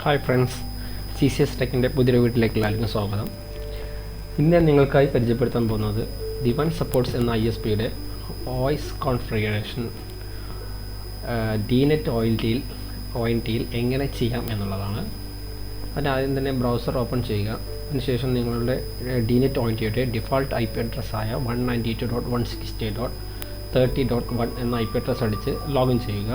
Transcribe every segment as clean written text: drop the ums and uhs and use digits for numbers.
Hi friends, CCSTECH പുതിയൊരു വീട്ടിലേക്ക് എല്ലാവർക്കും സ്വാഗതം. ഇന്ന് നിങ്ങൾക്കായി പരിചയപ്പെടുത്താൻ പോകുന്നത് Dwan Supports എന്ന ISPയുടെ വോയിസ് കോൺഫിഗറേഷൻ Dnet ONT എങ്ങനെ ചെയ്യാം എന്നുള്ളതാണ്. അതിനാദ്യം തന്നെ ബ്രൗസർ ഓപ്പൺ ചെയ്യുക. അതിനുശേഷം നിങ്ങളുടെ Dnet ONTയുടെ ഡിഫോൾട്ട് IP അഡ്രസ് ആയ 192.168.30.1 എന്ന IP അഡ്രസ് അടിച്ച് ലോഗിൻ ചെയ്യുക.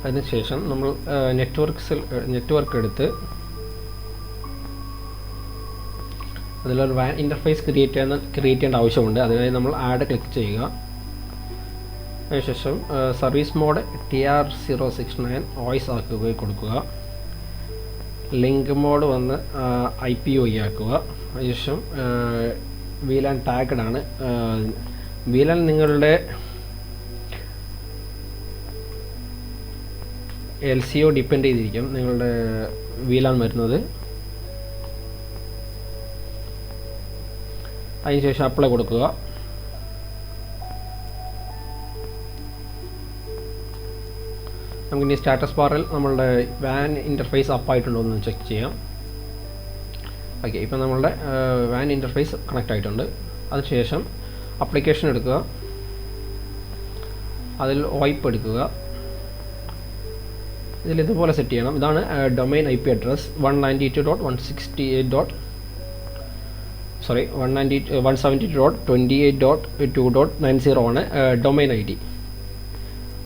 അതിനുശേഷം നമ്മൾ നെറ്റ്വർക്ക് എടുത്ത് അതിലൊരു വാൻ ഇൻ്റർഫേസ് ക്രിയേറ്റ് ചെയ്യേണ്ട ആവശ്യമുണ്ട്. അതിനായി നമ്മൾ ആഡ് ക്ലിക്ക് ചെയ്യുക. അതിനുശേഷം സർവീസ് മോഡ് TR069 വോയിസ് ആക്കുക കൊടുക്കുക. ലിങ്ക് മോഡ് വന്ന് IPOE ആക്കുക. അതിനുശേഷം VLAN ടാഗ്ഡ് ആണ്. VLAN നിങ്ങളുടെ LCO ഡിപ്പെൻഡ് ചെയ്തിരിക്കും നിങ്ങളുടെ VLAN വരുന്നത്. അതിനുശേഷം അപ്ലൈ കൊടുക്കുക. നമുക്കിനി സ്റ്റാറ്റസ് ബാറിൽ നമ്മളുടെ വാൻ ഇൻ്റർഫേസ് അപ്പായിട്ടുണ്ടോ എന്ന് ചെക്ക് ചെയ്യാം. ഓക്കെ, ഇപ്പം നമ്മളുടെ വാൻ ഇൻ്റർഫേസ് കണക്റ്റ് ആയിട്ടുണ്ട്. അതിനുശേഷം അപ്ലിക്കേഷൻ എടുക്കുക. അതിൽ VoIP എടുക്കുക. ഇതിൽ ഇതുപോലെ സെറ്റ് ചെയ്യണം. ഇതാണ് ഡൊമൈൻ IP അഡ്രസ് 170.28.2.90 ആണ് ഡൊമൈൻ ID.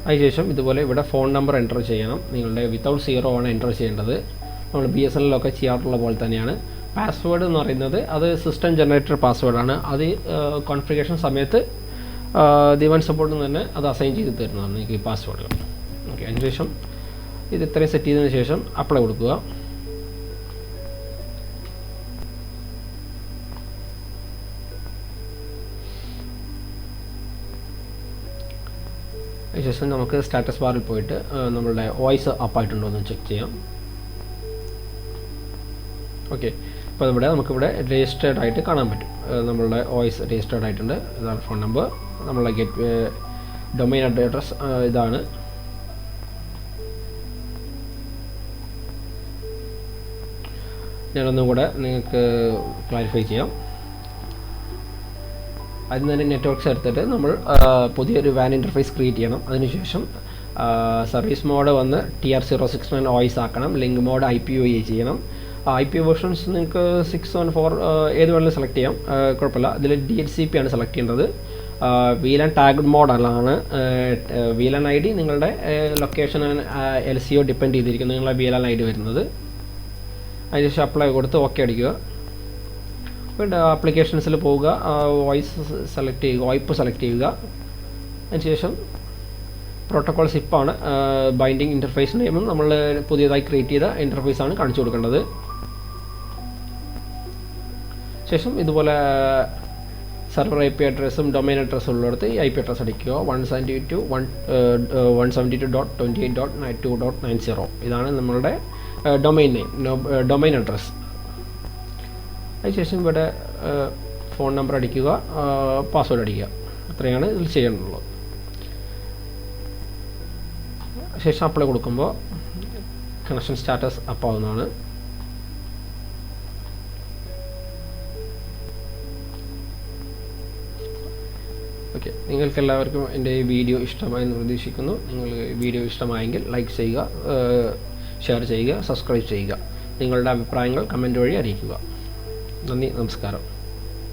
അതിനുശേഷം ഇതുപോലെ ഇവിടെ ഫോൺ നമ്പർ എൻ്റർ ചെയ്യണം. നിങ്ങളുടെ വിത്തൗട്ട് 0 ആണ് എൻ്റർ ചെയ്യേണ്ടത്. നമ്മൾ BSNLൊക്കെ ചെയ്യാറുള്ള പോലെ തന്നെയാണ്. പാസ്വേഡ് എന്ന് പറയുന്നത് അത് സിസ്റ്റം ജനറേറ്റർ പാസ്വേഡാണ്. അത് കോൺഫിഗറേഷൻ സമയത്ത് Dwan സപ്പോർട്ടിൽ തന്നെ അത് അസൈൻ ചെയ്ത് തരുന്നതാണ് നിങ്ങൾക്ക് ഈ പാസ്വേഡുകൾ. ഓക്കെ, അതിനുശേഷം ഇത് ഇത്രയും സെറ്റ് ചെയ്തതിന് ശേഷം അപ്ലൈ കൊടുക്കുക. അതിനുശേഷം നമുക്ക് സ്റ്റാറ്റസ് ബാറിൽ പോയിട്ട് നമ്മളുടെ വോയിസ് അപ്പായിട്ടുണ്ടോ എന്ന് ചെക്ക് ചെയ്യാം. ഓക്കെ, അപ്പോൾ ഇവിടെ നമുക്കിവിടെ രജിസ്റ്റേർഡ് ആയിട്ട് കാണാൻ പറ്റും. നമ്മളുടെ വോയിസ് രജിസ്റ്റേർഡ് ആയിട്ടുണ്ട്. ഇതാണ് ഫോൺ നമ്പർ. നമ്മളുടെ ഡൊമൈൻ അഡ്രസ് ഇതാണ്. ഞാനൊന്നും കൂടെ നിങ്ങൾക്ക് ക്ലാരിഫൈ ചെയ്യാം. അതിന് തന്നെ നെറ്റ്വർക്ക്സ് എടുത്തിട്ട് നമ്മൾ പുതിയൊരു വാൻ ഇൻ്റർഫേസ് ക്രിയേറ്റ് ചെയ്യണം. അതിനുശേഷം സർവീസ് മോഡ് വന്ന് TR069 വോയിസ് ആക്കണം. ലിങ്ക് മോഡ് IPOE ചെയ്യണം. IP വേർഷൻസ് നിങ്ങൾക്ക് 614 ഏത് വേണമെങ്കിലും സെലക്ട് ചെയ്യാം, കുഴപ്പമില്ല. ഇതിൽ DHCP ആണ് സെലക്ട് ചെയ്യേണ്ടത്. VLAN ടാഗ്ഡ് മോഡല്ലാണ്. VLAN ID നിങ്ങളുടെ ലൊക്കേഷൻ LCO ഡിപ്പെൻഡ് ചെയ്തിരിക്കും നിങ്ങളുടെ VLAN ID വരുന്നത്. അതിനുശേഷം അപ്ലൈ കൊടുത്ത് ഓക്കെ അടിക്കുക. പിന്നെ ആപ്ലിക്കേഷൻസിൽ പോവുക, വോയിസ് സെലക്ട് ചെയ്യുക, VoIP സെലക്ട് ചെയ്യുക. അതിനുശേഷം പ്രോട്ടോക്കോൾ സിപ്പാണ് ബൈൻഡിങ് ഇൻ്റർഫേസ് നെയിമും നമ്മൾ പുതിയതായി ക്രിയേറ്റ് ചെയ്ത ഇൻ്റർഫേസാണ് കാണിച്ചു കൊടുക്കേണ്ടത്. ശേഷം ഇതുപോലെ സെർവർ IP അഡ്രസ്സും ഡൊമൈൻ അഡ്രസ്സും ഉള്ളിടത്ത് ഈ IP അഡ്രസ്സ് അടിക്കുക. 172.170.28.2.90 ഇതാണ് നമ്മളുടെ ഡൊമൈൻ നെയിം, ഡൊമൈൻ അഡ്രസ്. അതിനുശേഷം ഇവിടെ ഫോൺ നമ്പർ അടിക്കുക, പാസ്വേഡ് അടിക്കുക. അത്രയാണ് ഇതിൽ ചെയ്യാനുള്ളത്. ശേഷം അപ്ലൈ കൊടുക്കുമ്പോൾ കണക്ഷൻ സ്റ്റാറ്റസ് അപ്പാവുന്നതാണ്. ഓക്കെ, നിങ്ങൾക്കെല്ലാവർക്കും എൻ്റെ ഈ വീഡിയോ ഇഷ്ടമായെന്ന് പ്രതീക്ഷിക്കുന്നു. നിങ്ങൾ വീഡിയോ ഇഷ്ടമായെങ്കിൽ ലൈക്ക് ചെയ്യുക, ഷെയർ ചെയ്യുക, സബ്സ്ക്രൈബ് ചെയ്യുക. നിങ്ങളുടെ അഭിപ്രായങ്ങൾ കമൻറ്റ് വഴി അറിയിക്കുക. നന്ദി, നമസ്കാരം.